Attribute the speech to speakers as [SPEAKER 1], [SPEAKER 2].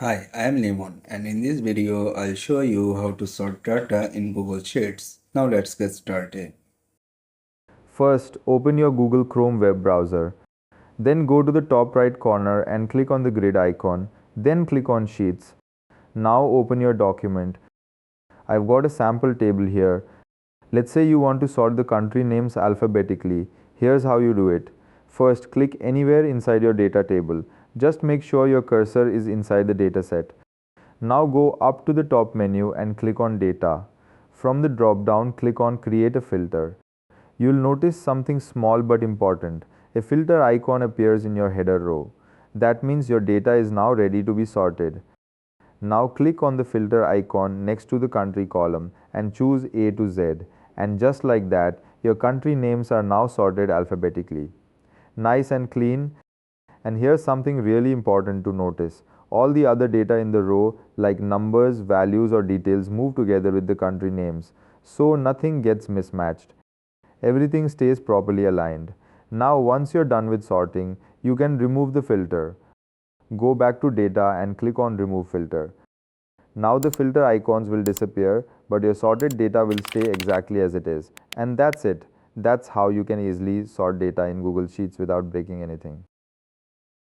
[SPEAKER 1] Hi, I am Limon, and in this video I'll show you how to sort data in Google Sheets. Now let's get started.
[SPEAKER 2] First, open your Google Chrome web browser. Then go to the top right corner and click on the grid icon. Then click on Sheets. Now open your document. I've got a sample table here. Let's say you want to sort the country names alphabetically. Here's how you do it. First, click anywhere inside your data table. Just make sure your cursor is inside the dataset. Now go up to the top menu and click on Data. From the drop down, click on Create a filter. You'll notice something small but important. A filter icon appears in your header row. That means your data is now ready to be sorted. Now click on the filter icon next to the country column and choose A to Z. And just like that, your country names are now sorted alphabetically. Nice and clean. And here's something really important to notice. All the other data in the row, like numbers, values, or details, move together with the country names, so nothing gets mismatched. Everything stays properly aligned. Now, once you're done with sorting, you can remove the filter. Go back to data and click on Remove Filter. Now the filter icons will disappear, but your sorted data will stay exactly as it is. And that's it. That's how you can easily sort data in Google Sheets without breaking anything.